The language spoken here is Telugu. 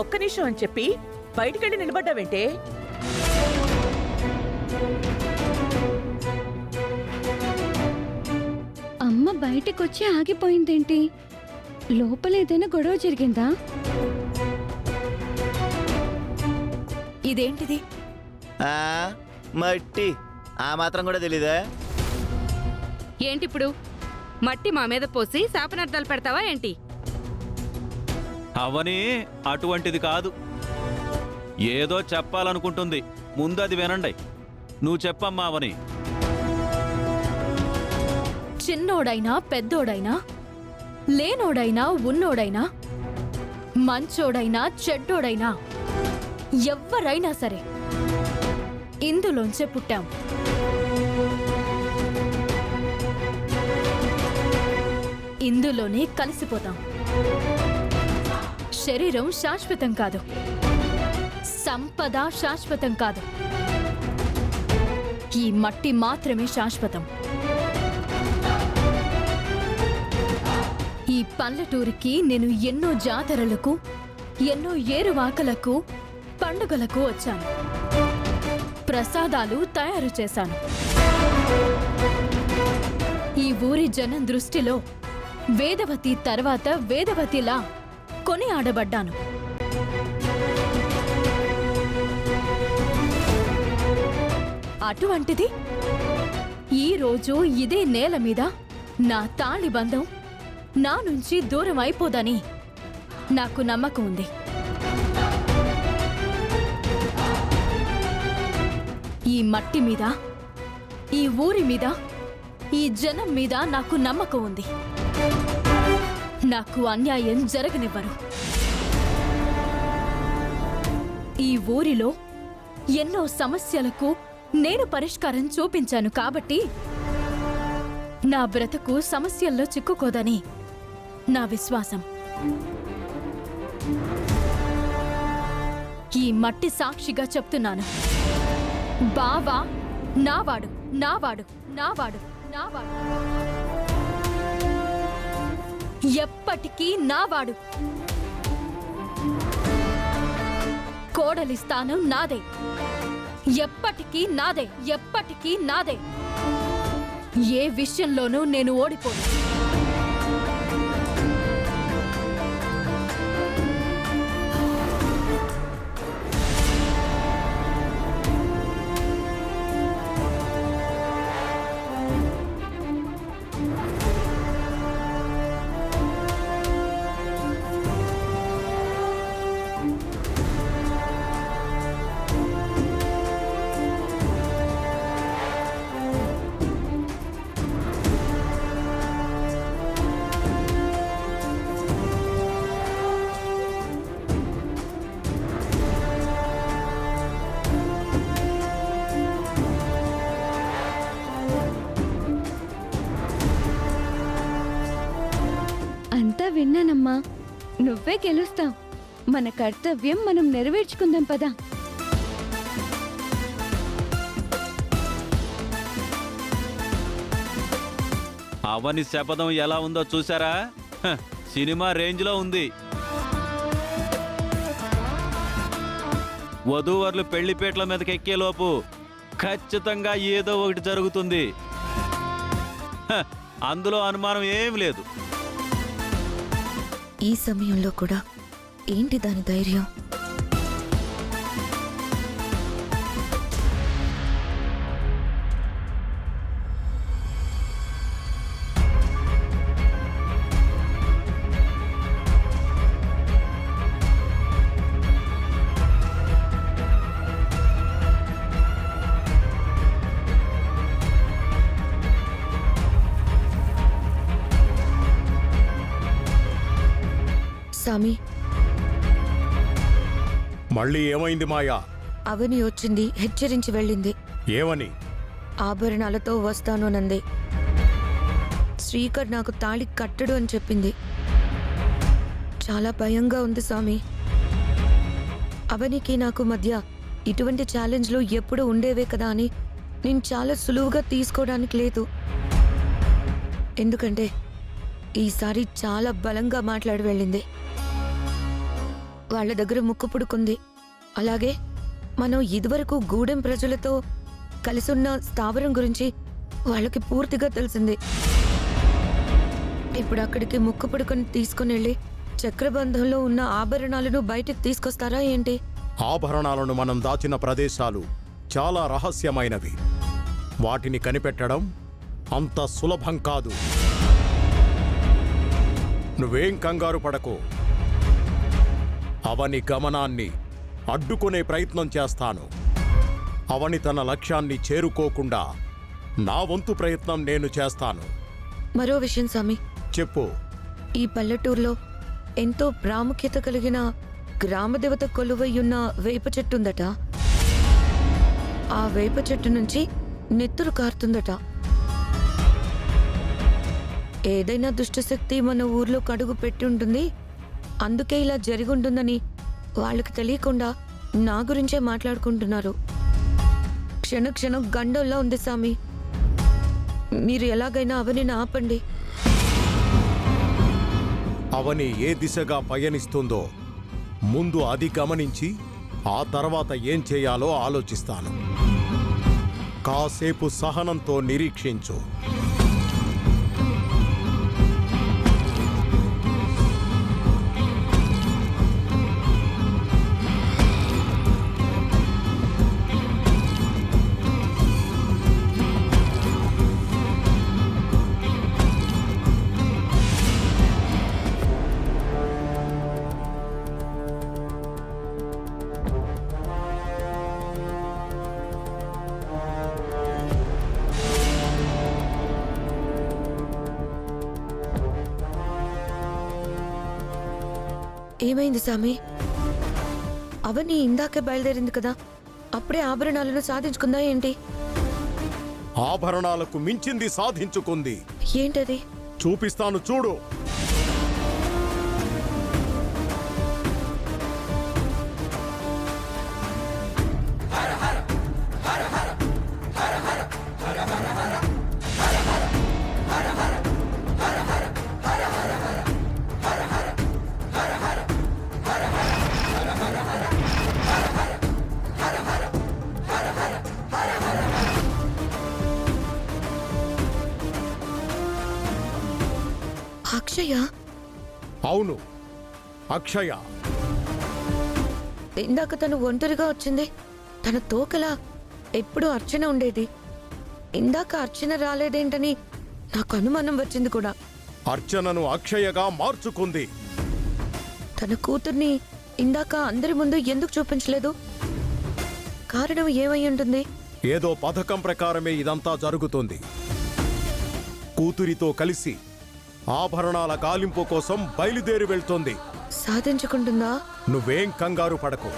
ఒక్క నిమిషం అని చెప్పి బయటికెళ్ళి నిలబడ్డావేంటే? అమ్మ బయటికొచ్చి ఆగిపోయిందేంటి? లోపల ఏదైనా గొడవ జరిగిందా? ఇదేంటిది? మట్టి ఆ మాత్రం కూడా తెలీదా? ఏంటిప్పుడు మట్టి మా మీద పోసి శాపనార్థాలు పెడతావా ఏంటి? అవని అటువంటిది కాదు, ఏదో చెప్పాలనుకుంటుంది. ముందు అది వినండి. నువ్వు చెప్పమ్మా అవని. చిన్నోడైనా పెద్దోడైనా, లేనోడైనా ఉన్నోడైనా, మంచోడైనా చెడ్డోడైనా, ఎవ్వరైనా సరే ఇందులోంచే పుట్టాం. ఇందులోనే కలిసిపోతాం. శరీరం శాశ్వతం కాదు, సంపద శాశ్వతం కాదు, ఈ మట్టి మాత్రమే శాశ్వతం. ఈ పల్లెటూరికి నేను ఎన్నో జాతరలకు, ఎన్నో ఏరువాకలకు, పండుగలకు వచ్చాను. ప్రసాదాలు తయారు చేశాను. ఈ ఊరి జనం దృష్టిలో వేదవతి తర్వాత వేదవతిలా కొని ఆడబడ్డాను. అటువంటిది ఈరోజు ఇదే నేల మీద నా తాళిబంధం నా నుంచి దూరం అయిపోదని నాకు నమ్మకం ఉంది. ఈ మట్టి మీద, ఈ ఊరి మీద, ఈ జనం మీద నాకు నమ్మకం ఉంది. నాకు అన్యాయం జరగనివ్వరు. ఈ ఊరిలో ఎన్నో సమస్యలకు నేను పరిష్కారం చూపించాను కాబట్టి నా బ్రతుకు సమస్యల్లో చిక్కుకోదని నా విశ్వాసం. ఈ మట్టి సాక్షిగా చెప్తున్నాను, బావా నావాడు, నావాడు, నావాడు, నావాడు, ఎప్పటికీ నావాడు. కోడలి స్థానం నాదే, ఎప్పటికీ నాదే, ఎప్పటికీ నాదే. ఏ విషయంలోనూ నేను ఓడిపోను. అంతా విన్నానమ్మా, నువ్వే గెలుస్తావు. మన కర్తవ్యం మనం నెరవేర్చుకుందాం పదా. అవని శపథం ఎలా ఉందో చూసారా? సినిమా రేంజ్లో ఉంది. వధూవరులు పెళ్లిపేటల మీదకి ఎక్కేలోపు ఖచ్చితంగా ఏదో ఒకటి జరుగుతుంది. అందులో అనుమానం ఏం లేదు. ఈ సమయంలో కూడా ఏంటి దాని ధైర్యం? సామి, మళ్ళీ ఏమైంది మాయా? అవని వచ్చింది, హెచ్చరించి వెళ్ళింది. ఏమని? ఆభరణాలతో వస్తాను నంది. శ్రీకర్ నాకు తాళి కట్టడు అని చెప్పింది. చాలా భయంగా ఉంది స్వామి. అవనికి నాకు మధ్య ఇటువంటి ఛాలెంజ్లు ఎప్పుడు ఉండేవే కదా అని నేను చాలా సులువుగా తీసుకోవడానికి లేదు. ఎందుకంటే ఈసారి చాలా బలంగా మాట్లాడి వెళ్ళింది. వాళ్ళ దగ్గర ముక్కు పుడుకుంది. అలాగే మనం ఇదివరకు గూడెం ప్రజలతో కలిసున్న స్థావరం గురించి వాళ్ళకి పూర్తిగా తెలిసింది. ఇప్పుడు అక్కడికి ముక్కు పుడుకొని తీసుకుని వెళ్ళి చక్రబంధంలో ఉన్న ఆభరణాలను బయటకు తీసుకొస్తారా ఏంటి? ఆభరణాలను మనం దాచిన ప్రదేశాలు చాలా రహస్యమైనవి. వాటిని కనిపెట్టడం అంత సులభం కాదు. నువ్వేం కంగారు పడకు. అవని గమనాన్ని అడ్డుకునే ప్రయత్నం చేస్తాను. అవని తన లక్ష్యాన్ని చేరుకోకుండా నా వంతు ప్రయత్నం నేను చేస్తాను. మరో విషయం స్వామి, చెప్పు. ఈ పల్లెటూరులో ఎంతో ప్రాముఖ్యత కలిగిన గ్రామదేవత కొలువయ్యున్న వేప చెట్టు ఉందట. ఆ వేప చెట్టు నుంచి నెత్తురు కారుతుందట. ఏదైనా దుష్టశక్తి మన ఊర్లో కడుగు పెట్టి ఉంటుంది. అందుకే ఇలా జరిగి ఉంటుందని వాళ్ళకి తెలియకుండా నా గురించే మాట్లాడుకుంటున్నారు. క్షణక్షణం గండంలా ఉంది స్వామి. మీరు ఎలాగైనా అవనిని ఆపండి. అవని ఏ దిశగా పయనిస్తుందో ముందు అది గమనించి ఆ తర్వాత ఏం చేయాలో ఆలోచిస్తాను. కాసేపు సహనంతో నిరీక్షించు. ఏమైంది స్వామి? అవని ఇందాకే బయలుదేరింది కదా, అప్పుడే ఆభరణాలను సాధించుకుందా ఏంటి? ఆభరణాలకు మించింది సాధించుకుంది. ఏంటది? చూపిస్తాను చూడు. అక్షయ? అవును, అక్షయ. ఇందాక తను ఒంటరిగా వచ్చింది. తన తోకలా ఎప్పుడూ అర్చన ఉండేది. ఇందాక అర్చన రాలేదేంటని నాకు అనుమానం వచ్చింది కూడా. అర్చనను అక్షయగా మార్చుకుంది. తన కూతుర్ని ఇందాక అందరి ముందు ఎందుకు చూపించలేదు? కారణం ఏమై ఉంటుంది? ఏదో పథకం ప్రకారమే ఇదంతా జరుగుతుంది. కూతురితో కలిసి ఆభరణాల గాలింపు కోసం బయలుదేరి వెళ్తోంది. సాధించుకుంటుందా? నువ్వేం కంగారు పడకు.